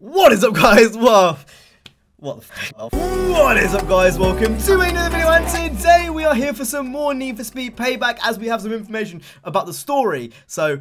What is up, guys? What the f***? What is up, guys? Welcome to another video, and today we are here for some more Need for Speed Payback as we have some information about the story. So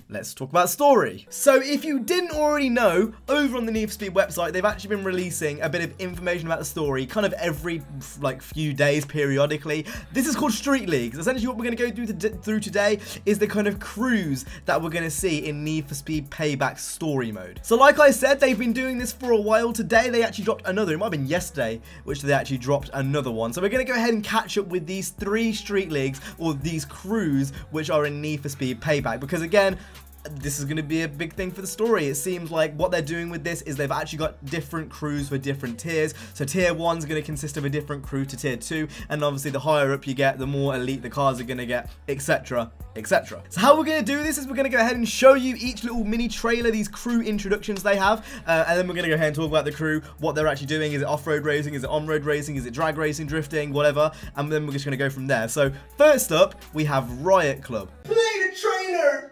let's talk about story. So if you didn't already know, over on the Need for Speed website, they've actually been releasing a bit of information about the story kind of every like few days periodically. This is called Street Leagues. Essentially what we're going to go through today is the kind of crews that we're going to see in Need for Speed Payback story mode. So like I said, they've been doing this for a while. Today they actually dropped another, it might have been yesterday, which they actually dropped another one. So we're going to go ahead and catch up with these 3 Street Leagues, or these crews which are in Need for Speed Payback, because again, this is going to be a big thing for the story. It seems like what they're doing with this is they've actually got different crews for different tiers. So tier 1 is going to consist of a different crew to tier 2, and obviously the higher up you get, the more elite the cars are going to get, etc, etc. So how we're going to do this is we're going to go ahead and show you each little mini trailer, these crew introductions they have, and then we're going to go ahead and talk about the crew, what they're actually doing. Is it off-road racing? Is it on-road racing? Is it drag racing, drifting, whatever? And then we're just going to go from there. So first up, we have Riot Club. Play the trailer!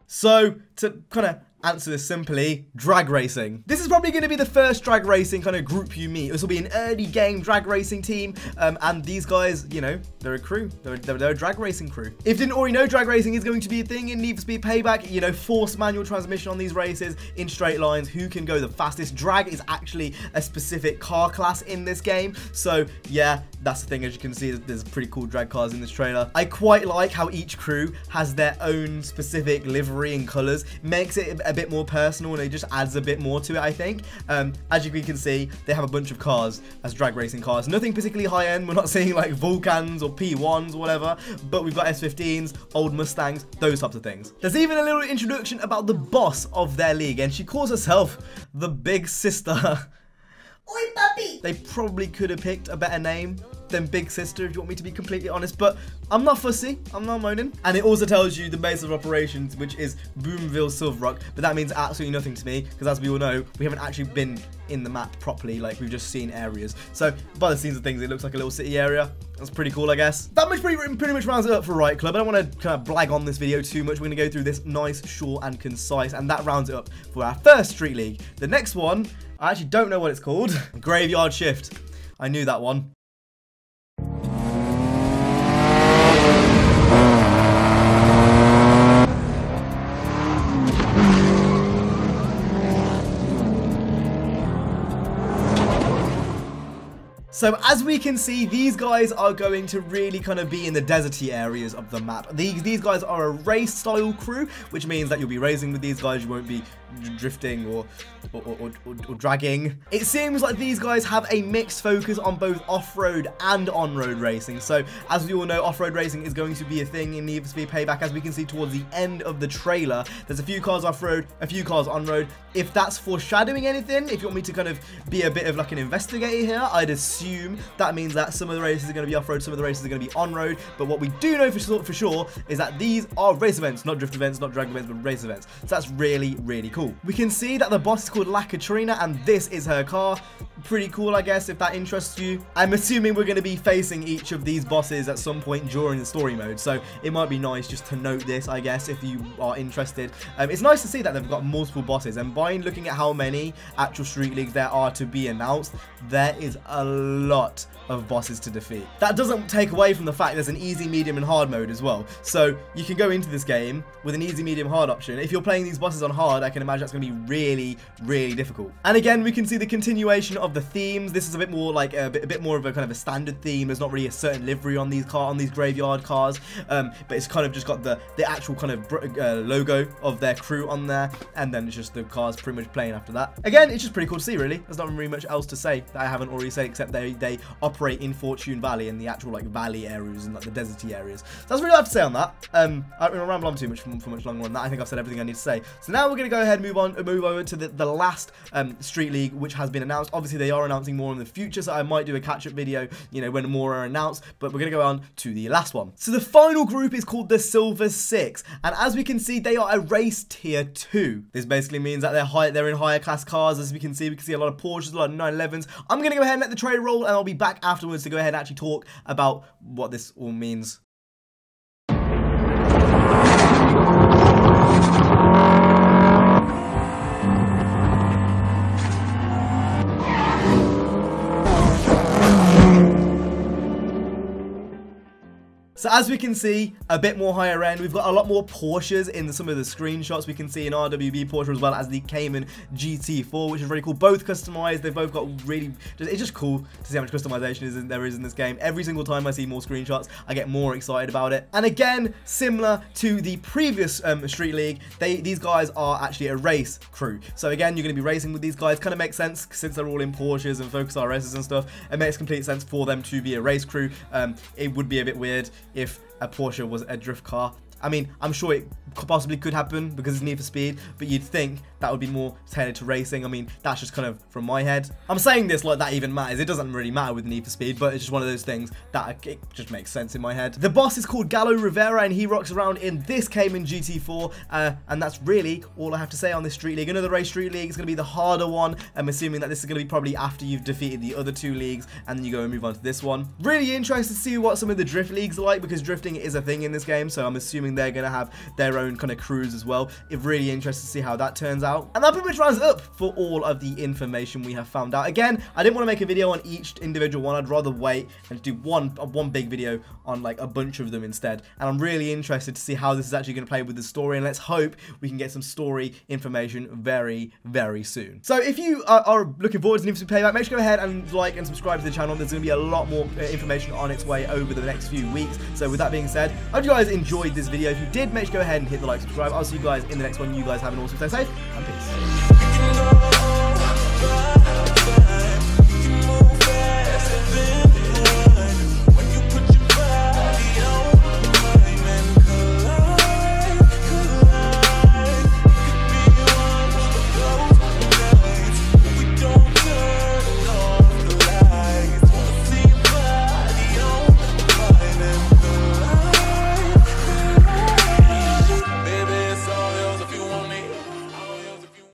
So, to kind of answer this simply, drag racing. This is probably going to be the first drag racing kind of group you meet. This will be an early game drag racing team, and these guys, you know, they're a crew. They're a drag racing crew. If you didn't already know, drag racing is going to be a thing in Need for Speed Payback. You know, forced manual transmission on these races in straight lines. Who can go the fastest? Drag is actually a specific car class in this game. So yeah, that's the thing. As you can see, there's pretty cool drag cars in this trailer. I quite like how each crew has their own specific livery and colors. Makes it a bit more personal, and it just adds a bit more to it, I think. As you can see, they have a bunch of cars as drag racing cars. Nothing particularly high end. We're not seeing like Vulcans or P1s or whatever, but we've got S15s, old Mustangs, those types of things. There's even a little introduction about the boss of their league, and she calls herself the Big Sister. Oi, puppy! They probably could have picked a better name than Big Sister, if you want me to be completely honest, but I'm not fussy, I'm not moaning. And it also tells you the base of operations, which is Boomville, Silver Rock, but that means absolutely nothing to me, because as we all know, we haven't actually been in the map properly, like we've just seen areas. So by the scenes of things, it looks like a little city area. That's pretty cool, I guess. That much pretty much rounds it up for Riot Club. I don't want to kind of blag on this video too much. We're going to go through this nice, short, and concise, and that rounds it up for our first Street League. The next one, I actually don't know what it's called. Graveyard Shift. I knew that one. So as we can see, these guys are going to really kind of be in the deserty areas of the map. These guys are a race style crew, which means that you'll be racing with these guys. You won't be drifting or dragging. It seems like these guys have a mixed focus on both off-road and on-road racing. So as we all know, off-road racing is going to be a thing in Need for Speed Payback. As we can see towards the end of the trailer, there's a few cars off-road, a few cars on-road. If that's foreshadowing anything, if you want me to kind of be a bit of like an investigator here, I'd assume that means that some of the races are going to be off-road, some of the races are going to be on-road. But what we do know for sure is that these are race events, not drift events, not drag events, but race events. So that's really, really cool. We can see that the boss is called La Katrina, and this is her car. Pretty cool, I guess, if that interests you. I'm assuming we're going to be facing each of these bosses at some point during the story mode, so it might be nice just to note this, I guess, if you are interested. It's nice to see that they've got multiple bosses, and by looking at how many actual Street Leagues there are to be announced, there is a lot of bosses to defeat. That doesn't take away from the fact there's an easy, medium, and hard mode as well. So you can go into this game with an easy, medium, hard option. If you're playing these bosses on hard, I can imagine that's going to be really, really difficult. And again, we can see the continuation of the themes. This is a bit more like a bit more of a kind of a standard theme. There's not really a certain livery on these graveyard cars, but it's kind of just got the actual kind of logo of their crew on there, and then it's just the cars pretty much playing after that. Again, it's just pretty cool to see, really. There's not really much else to say that I haven't already said, except they operate in Fortune Valley and the actual like valley areas and like the deserty areas. So that's really all I have to say on that. I don't want to ramble on too much for much longer on that. I think I've said everything I need to say. So now we're going to go ahead and move over to the last Street League, which has been announced. Obviously, they are announcing more in the future, so I might do a catch-up video, you know, when more are announced, but we're going to go on to the last one. So the final group is called the Silver Six, and as we can see, they are a race tier 2. This basically means that they're in higher class cars. As we can see a lot of Porsches, a lot of 911s. I'm going to go ahead and let the trailer roll, and I'll be back afterwards to go ahead and actually talk about what this all means. So as we can see, a bit more higher end. We've got a lot more Porsches in some of the screenshots. We can see an RWB Porsche as well as the Cayman GT4, which is really cool. Both customized. They've both got really, it's just cool to see how much customization there is in this game. Every single time I see more screenshots, I get more excited about it. And again, similar to the previous Street League, these guys are actually a race crew. So again, you're going to be racing with these guys. Kind of makes sense since they're all in Porsches and Focus RSs and stuff. It makes complete sense for them to be a race crew. It would be a bit weird if a Porsche was a drift car. I mean, I'm sure it possibly could happen because it's Need for Speed, but you'd think that would be more tailored to racing. I mean, that's just kind of from my head. I'm saying this like that even matters. It doesn't really matter with Need for Speed, but it's just one of those things that it just makes sense in my head. The boss is called Gallo Rivera, and he rocks around in this Cayman GT4, and that's really all I have to say on this Street League. Another race Street League is going to be the harder one. I'm assuming that this is going to be probably after you've defeated the other 2 leagues, and then you go and move on to this one. Really interested to see what some of the drift leagues are like, because drifting is a thing in this game, so I'm assuming they're going to have their own kind of crews as well. It's really interesting to see how that turns out. And that pretty much rounds up for all of the information we have found out. Again, I didn't want to make a video on each individual one. I'd rather wait and do one big video on like a bunch of them instead. And I'm really interested to see how this is actually going to play with the story, and let's hope we can get some story information very, very soon. So if you are looking forward to Need for Speed Payback, make sure to go ahead and like and subscribe to the channel. There's going to be a lot more information on its way over the next few weeks. So with that being said, I hope you guys enjoyed this video. If you did, make sure to go ahead and hit the like, subscribe. I'll see you guys in the next one. You guys have an awesome day. Stay safe and peace.